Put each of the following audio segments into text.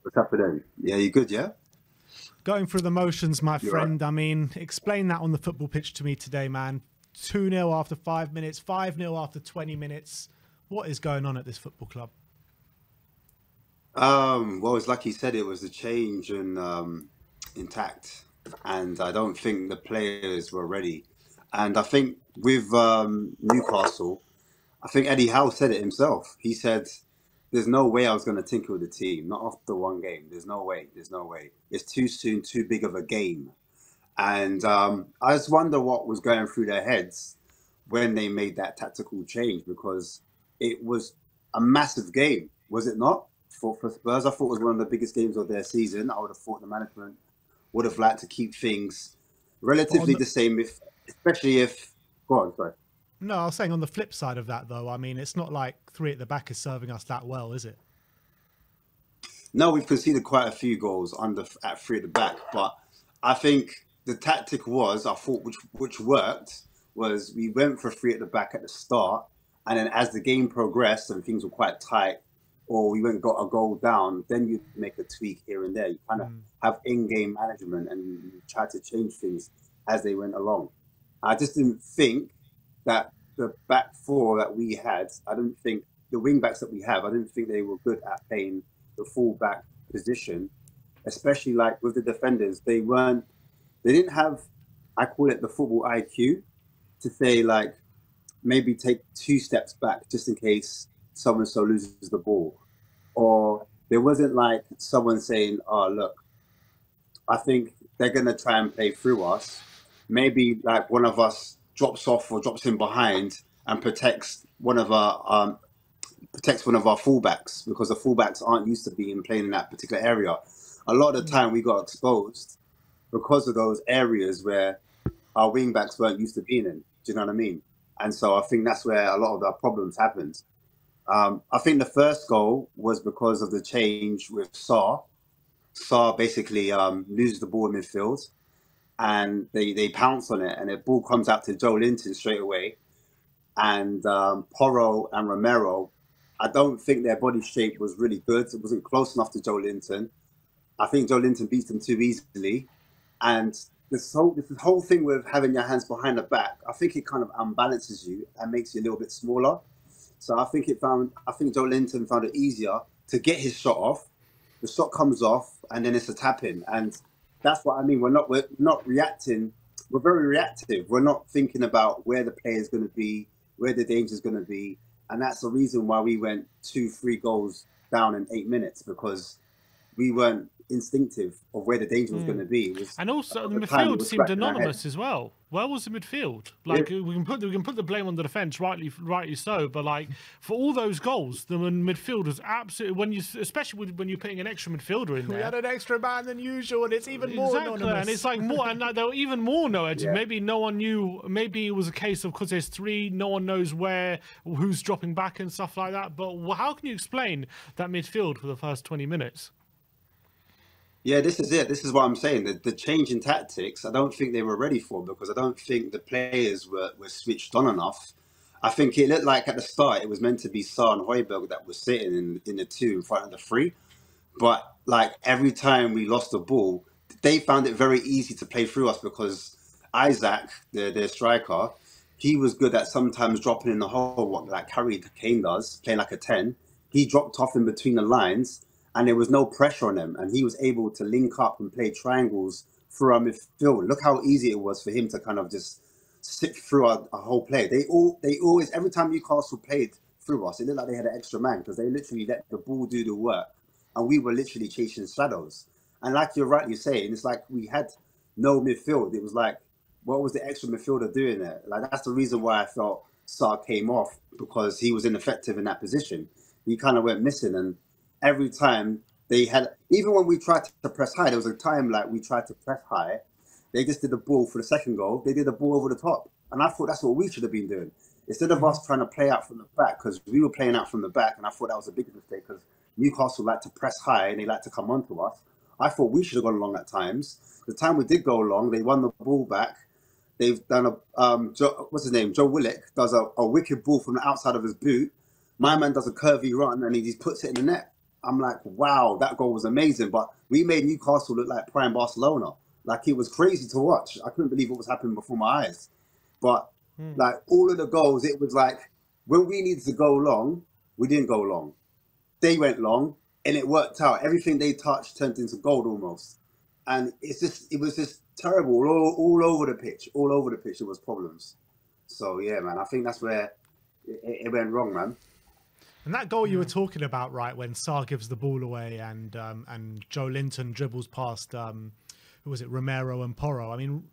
What's happening? Yeah, you good, yeah? Going through the motions, my You're friend. Right. I mean, explain that on the football pitch to me today, man. 2-0 after 5 minutes, 5-0 after 20 minutes. What is going on at this football club? Well, it's like you said, it was a change in tact, and I don't think the players were ready. And I think with Newcastle, I think Eddie Howe said it himself. He said, "There's no way I was going to tinker with the team, not after one game. There's no way. There's no way. It's too soon, too big of a game." And I just wonder what was going through their heads when they made that tactical change, because it was a massive game, was it not? For Spurs, I thought it was one of the biggest games of their season. I would have thought the management would have liked to keep things relatively the same, especially if... Go on, sorry. No, I was saying on the flip side of that, though, I mean, it's not like 3 at the back is serving us that well, is it? No, we've conceded quite a few goals at 3 at the back, but I think the tactic was, I thought, which worked, was we went for 3 at the back at the start, and then as the game progressed and things were quite tight, or we went and got a goal down, then you make a tweak here and there. You kind of have in-game management, and you try to change things as they went along. I just didn't think that the back 4 that we had, I didn't think the wing backs that we have, I didn't think they were good at playing the full back position, especially like with the defenders. They didn't have, I call it the football IQ, to say like, maybe take 2 steps back just in case someone so loses the ball. Or there wasn't like someone saying, "Oh, look, I think they're going to try and play through us." Maybe like one of us drops off or drops in behind and protects one of our fullbacks, because the fullbacks aren't used to being playing in that particular area. A lot of the time we got exposed because of those areas where our wing backs weren't used to being in. Do you know what I mean? And so I think that's where a lot of our problems happened. I think the first goal was because of the change with Sarr. Sarr basically loses the ball in midfield, and they pounce on it, and the ball comes out to Joe Linton straight away. And Porro and Romero, I don't think their body shape was really good. It wasn't close enough to Joe Linton. I think Joe Linton beats them too easily. And this whole thing with having your hands behind the back, I think it kind of unbalances you and makes you a little bit smaller. So I think Joe Linton found it easier to get his shot off. The shot comes off, and then it's a tap in. And that's what I mean. We're not reacting. We're very reactive. We're not thinking about where the player is going to be, where the danger is going to be. And that's the reason why we went 2-3 goals down in 8 minutes, because we weren't instinctive of where the danger was going to be. And also the midfield seemed anonymous as well. Where was the midfield? Like, we can put the blame on the defence, rightly so. But like, for all those goals, the midfield was absolutely, especially when you're putting an extra midfielder in there. We had an extra man than usual, and it's even more anonymous. And it's like more, and they were even more no-edging. Maybe no one knew. Maybe it was a case of, because there's 3, no one knows who's dropping back and stuff like that. But how can you explain that midfield for the first 20 minutes? Yeah, this is it. This is what I'm saying. The change in tactics, I don't think they were ready for, because I don't think the players were switched on enough. I think it looked like at the start it was meant to be Sarr and Højbjerg that was sitting in the 2 in front of the 3. But like every time we lost the ball, they found it very easy to play through us, because Isaac, their striker, he was good at sometimes dropping in the hole, like Harry Kane does, playing like a 10. He dropped off in between the lines, and there was no pressure on him, and he was able to link up and play triangles through our midfield. Look how easy it was for him to kind of just sit through a whole play. They always, every time Newcastle played through us, it looked like they had an extra man, because they literally let the ball do the work, and we were literally chasing shadows. And like you're rightly saying, it's like we had no midfield. It was like, what was the extra midfielder doing there? Like, that's the reason why I felt Sarr came off, because he was ineffective in that position. He kind of went missing, and every time they had, even when we tried to press high, there was a time like we tried to press high, they just did the ball for the second goal, they did the ball over the top. And I thought that's what we should have been doing. Instead of us trying to play out from the back, because we were playing out from the back, and I thought that was a big mistake, because Newcastle like to press high and they like to come onto us. I thought we should have gone long at times. The time we did go long, they won the ball back. They've done what's his name? Joe Willock does a wicked ball from the outside of his boot. My man does a curvy run, and he just puts it in the net. I'm like, wow, that goal was amazing. But we made Newcastle look like prime Barcelona. Like, it was crazy to watch. I couldn't believe what was happening before my eyes. But like all of the goals, it was like when we needed to go long, we didn't go long. They went long, and it worked out. Everything they touched turned into gold almost. And it was just terrible all over the pitch. All over the pitch, there was problems. So yeah, man, I think that's where it went wrong, man. And that goal you were talking about, right, when Sarr gives the ball away and Joe Linton dribbles past, who was it, Romero and Porro. I mean,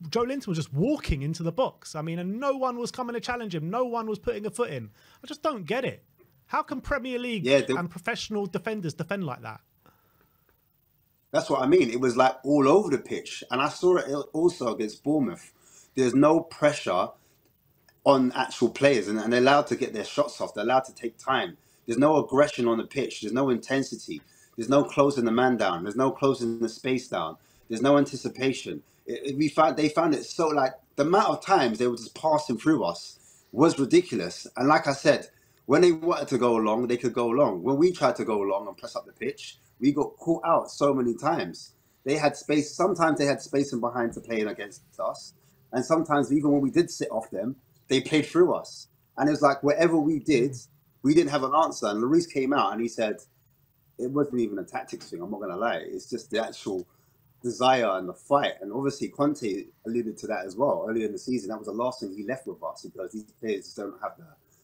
Joe Linton was just walking into the box. I mean, and no one was coming to challenge him. No one was putting a foot in. I just don't get it. How can Premier League and professional defenders defend like that? That's what I mean. It was like all over the pitch. And I saw it also against Bournemouth. There's no pressure on actual players, and they're allowed to get their shots off. They're allowed to take time. There's no aggression on the pitch. There's no intensity. There's no closing the man down. There's no closing the space down. There's no anticipation. They found it so, like, the amount of times they were just passing through us was ridiculous. And like I said, when they wanted to go long, they could go long. When we tried to go long and press up the pitch, we got caught out so many times. They had space. Sometimes they had space in behind to play in against us. And sometimes, even when we did sit off them, they played through us. And it was like, whatever we did, we didn't have an answer. And LLORIS came out and he said, it wasn't even a tactics thing, I'm not going to lie. It's just the actual desire and the fight. And obviously, Conte alluded to that as well. Earlier in the season, that was the last thing he left with us, because these players just don't have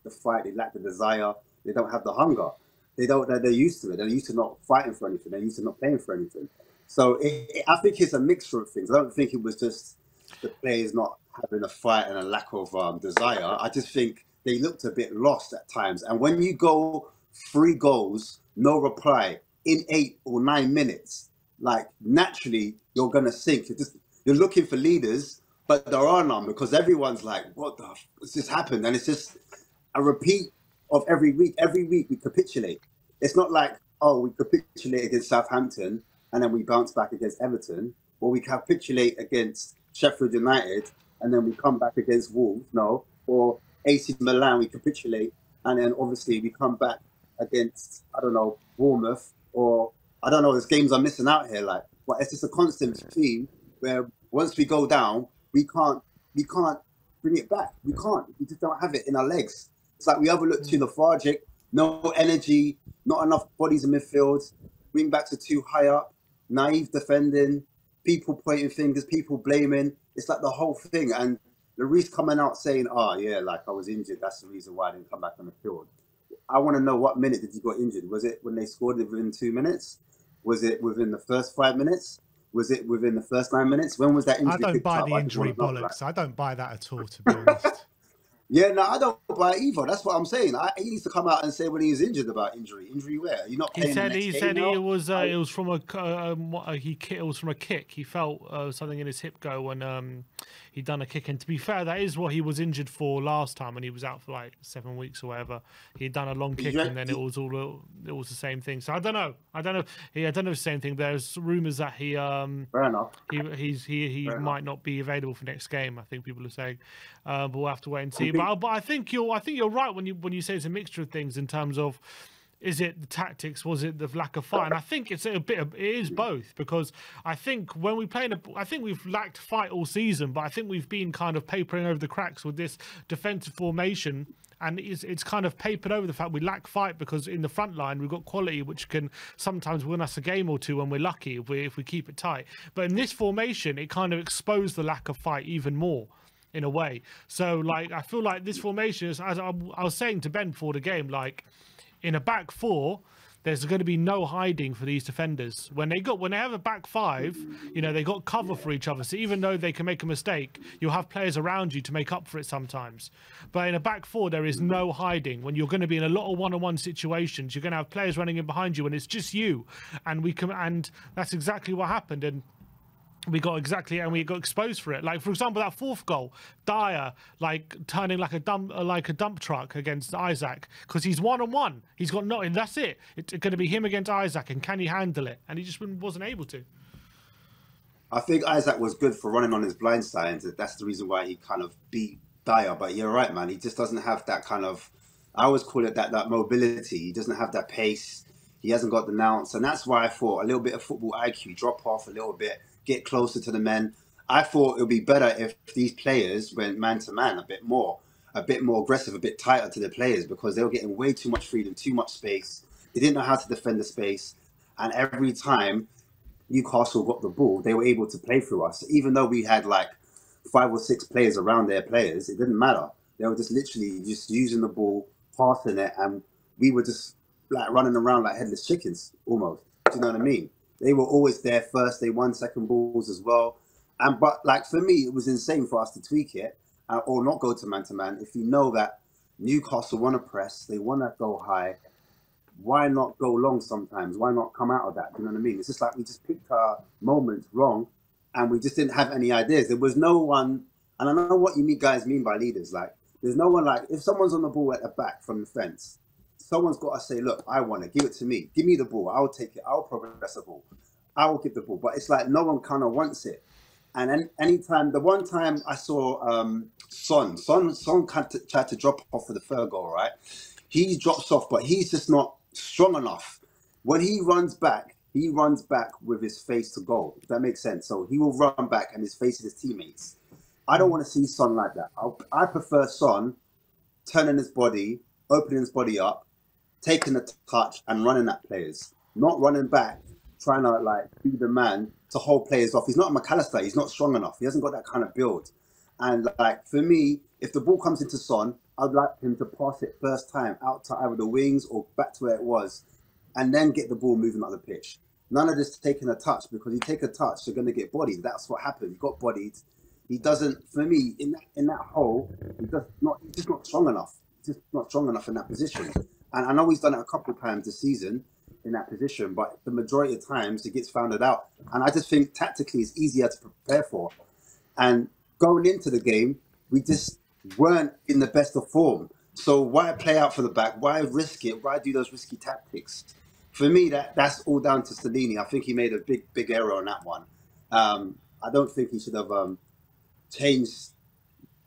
the fight. They lack the desire. They don't have the hunger. They're used to it. They're used to not fighting for anything. They're used to not playing for anything. So I think it's a mixture of things. I don't think it was just the players not having a fight and a lack of desire. I just think they looked a bit lost at times. And when you go 3 goals, no reply in 8 or 9 minutes, like, naturally you're gonna sink. You're looking for leaders, but there are none, because everyone's like, what the f just happened? And it's just a repeat of every week. Every week we capitulate. It's not like, oh, we capitulate against Southampton and then we bounce back against Everton, or we capitulate against Sheffield United and then we come back against Wolves. No. Or AC Milan, we capitulate, and then obviously we come back against, I don't know, Bournemouth, or I don't know, there's games I'm missing out here, like, but it's just a constant theme where once we go down, we can't bring it back. We just don't have it in our legs. It's like we either look too lethargic, no energy, not enough bodies in midfield, wing backs are too high up, naive defending, people pointing fingers, people blaming. It's like the whole thing. And LLORIS coming out saying, oh yeah, like, I was injured, that's the reason why I didn't come back on the field. I want to know, what minute did you got injured? Was it when they scored it within 2 minutes? Was it within the first 5 minutes? Was it within the first 9 minutes? When was that injury? I don't buy the injury bollocks. I don't buy that at all, to be honest. Yeah, no, I don't buy it either. That's what I'm saying. He needs to come out and say when he was injured about injury. Injury where? You're not playing. He said it was from a kick. He felt something in his hip go when he'd done a kick. And to be fair, that is what he was injured for last time when he was out for like 7 weeks or whatever. He'd done a long kick and then it was the same thing. So I don't know. I don't know if it's the same thing. There's rumours that he fair enough. He might not be available for next game. I think people are saying, but we'll have to wait and see. But I think you're right when you say it's a mixture of things in terms of, is it the tactics? Was it the lack of fight? And I think it is both, because I think when we play I think we've lacked fight all season, but I think we've been kind of papering over the cracks with this defensive formation. And it's kind of papered over the fact we lack fight, because in the front line we've got quality which can sometimes win us a game or two when we're lucky if we keep it tight. But in this formation, it kind of exposed the lack of fight even more, in a way. So, like, I feel like this formation is, as I was saying to Ben before the game, like, in a back 4, there's going to be no hiding for these defenders. When they have a back 5, you know, they got cover for each other. So even though they can make a mistake, you'll have players around you to make up for it sometimes. But in a back 4, there is no hiding. When you're going to be in a lot of one-on-one situations, you're going to have players running in behind you, and it's just you. And that's exactly what happened. And we got exposed for it. Like, for example, that 4th goal, Dyer, like, turning like a dump truck against Isaac, because he's 1-on-1. He's got nothing. That's it. It's going to be him against Isaac, and can he handle it? And he just wasn't able to. I think Isaac was good for running on his blind side. That's the reason why he kind of beat Dyer. But you're right, man. He just doesn't have that kind of, I always call it that mobility. He doesn't have that pace. He hasn't got the nous, and that's why I thought a little bit of football IQ, drop off a little bit, get closer to the men. I thought it would be better if these players went man to man a bit more aggressive, a bit tighter to the players, because they were getting way too much freedom, too much space. They didn't know how to defend the space, and every time Newcastle got the ball, they were able to play through us. Even though we had like 5 or 6 players around their players, it didn't matter. They were just literally just using the ball, passing it, and we were just like running around like headless chickens almost. Do you know what I mean? They were always there first. They won second balls as well. But like for me, it was insane for us to tweak it or not go to man, if you know that Newcastle want to press, they want to go high. Why not go long sometimes? Why not come out of that? You know what I mean? It's just like we just picked our moments wrong, and we just didn't have any ideas. There was no one, and I know what you guys mean by leaders. Like, there's no one, like, if someone's on the ball at the back from the fence, someone's got to say, look, I want it. Give it to me. Give me the ball. I'll take it. I'll progress the ball. I will give the ball. But it's like no one kind of wants it. And anytime, the one time I saw Son tried to drop off for the third goal, right? He drops off, but he's just not strong enough. When he runs back with his face to goal, if that makes sense. So he will run back and he's facing his teammates. I don't want to see Son like that. I prefer Son turning his body, opening his body up, taking the touch and running at players, not running back, trying to like be the man to hold players off. He's not McAllister. He's not strong enough. He hasn't got that kind of build. And like for me, if the ball comes into Son, I'd like him to pass it first time out to either the wings or back to where it was, and then get the ball moving up the pitch. None of this taking a touch, because you take a touch, you're going to get bodied. That's what happened. He got bodied. He doesn't, for me, in that hole, he's just not strong enough. He's just not strong enough in that position. And I know he's done it a couple of times this season in that position, but the majority of times he gets found out. And I just think tactically it's easier to prepare for. And going into the game, we just weren't in the best of form. So why play out for the back? Why risk it? Why do those risky tactics? For me, that's all down to Stellini. I think he made a big error on that one. I don't think he should have changed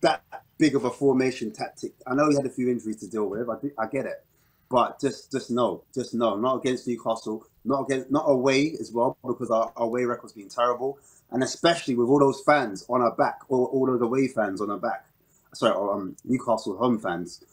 that big of a formation tactic. I know he had a few injuries to deal with. I get it. But just no. Not against Newcastle, not away as well, because our away record's been terrible, and especially with all those fans on our back, or all those away fans on our back. Sorry, or Newcastle home fans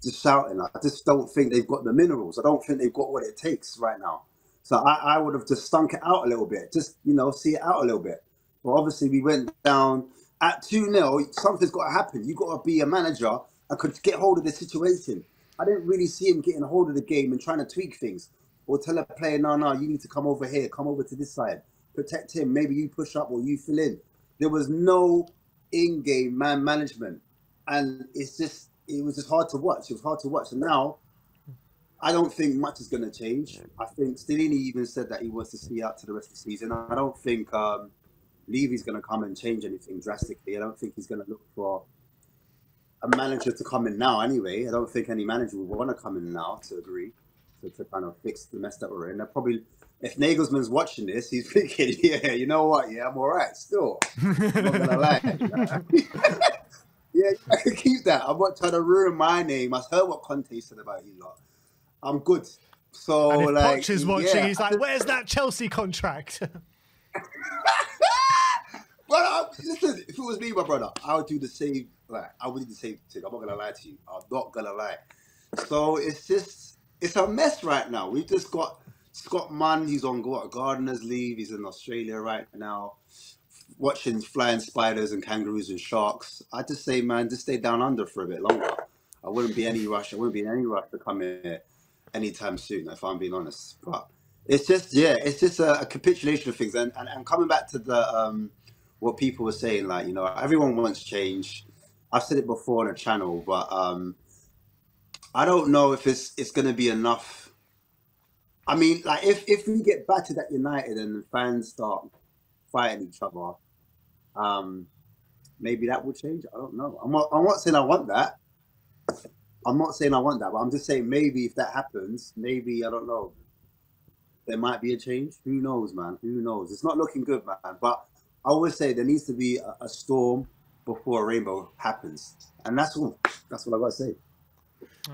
just shouting. I just don't think they've got the minerals. I don't think they've got what it takes right now. So I would have just stunk it out a little bit, just see it out a little bit. But obviously we went down at 2-0. Something's got to happen. You got to be a manager and could get hold of the situation. I didn't really see him getting a hold of the game and trying to tweak things, or tell a player, no, you need to come over here, come over to this side, protect him. Maybe you push up or you fill in. There was no in-game man management, and it was just hard to watch. It was hard to watch, and now I don't think much is going to change. I think Stellini even said that he wants to see out to the rest of the season. I don't think Levy's going to come and change anything drastically. I don't think he's going to look for a manager to come in now anyway. I don't think any manager would want to come in now to agree to kind of fix the mess that we're in. Probably, if Nagelsmann's watching this, he's thinking, yeah, you know what? Yeah, I'm all right still. I'm not going to lie. Yeah, I can keep that. I'm not trying to ruin my name. I heard what Conte said about you lot. I'm good. So, and if like, Poch is watching, he's like, where's that Chelsea contract? Well, listen, if it was me, my brother, I would do the same. Like, I would do the same thing. I'm not gonna lie to you. I'm not gonna lie. So it's a mess right now. We've just got Scott Munn. He's on gardener's leave. He's in Australia right now, watching flying spiders and kangaroos and sharks. I just say, man, just stay down under for a bit longer. I wouldn't be in any rush to come here anytime soon, if I'm being honest. But it's just a capitulation of things. And coming back to the what people were saying, like, everyone wants change. I've said it before on a channel, but I don't know if it's going to be enough. I mean, like, if we get battered at United and the fans start fighting each other, maybe that will change. I don't know. I'm not saying I want that. But I'm just saying maybe if that happens, maybe, I don't know, there might be a change. Who knows, man? Who knows? It's not looking good, man. But I always say there needs to be a storm before a rainbow happens. And that's all. That's what I got to say.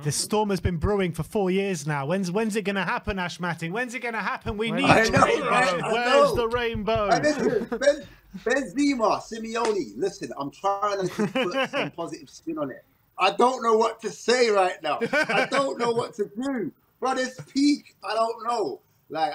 This storm has been brewing for 4 years now. When's it going to happen, Ashmatic? When's it going to happen? We need the rainbow. Right? Where's the rainbow? And listen, Benzema, Simeone, listen, I'm trying to put some positive spin on it. I don't know what to say right now. I don't know what to do. But it's peak. I don't know. Like,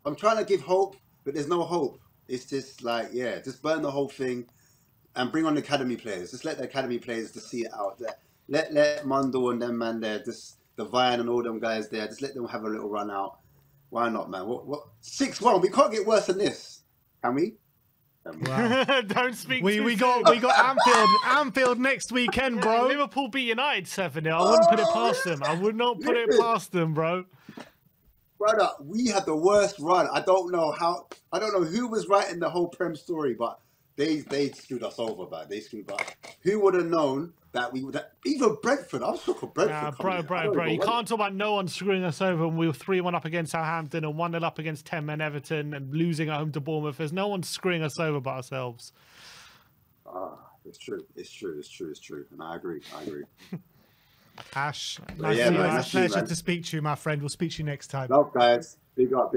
I'm trying to give hope, but there's no hope. It's just like, yeah, just burn the whole thing and bring on the academy players. Just let the academy players just see it out there. Let Mondo and them man there, just the Vine and all them guys there, just let them have a little run out. Why not, man? What 6-1? We can't get worse than this, can we? Wow. Don't speak. We got Anfield next weekend, bro. Liverpool beat United 7-0. I wouldn't put it past them. I would not put it past them, bro. Brother, we had the worst run. I don't know who was writing the whole Prem story, but they screwed us over, man. They screwed us. Who would have known that we would have, even Brentford? I was shocked at Brentford. Bro. You can't talk about no one screwing us over when we were 3-1 up against Southampton and 1-0 up against 10 men Everton and losing at home to Bournemouth. There's no one screwing us over but ourselves. It's true. And I agree. Ash, nice pleasure to speak to you, my friend. We'll speak to you next time. Love, guys. Big up.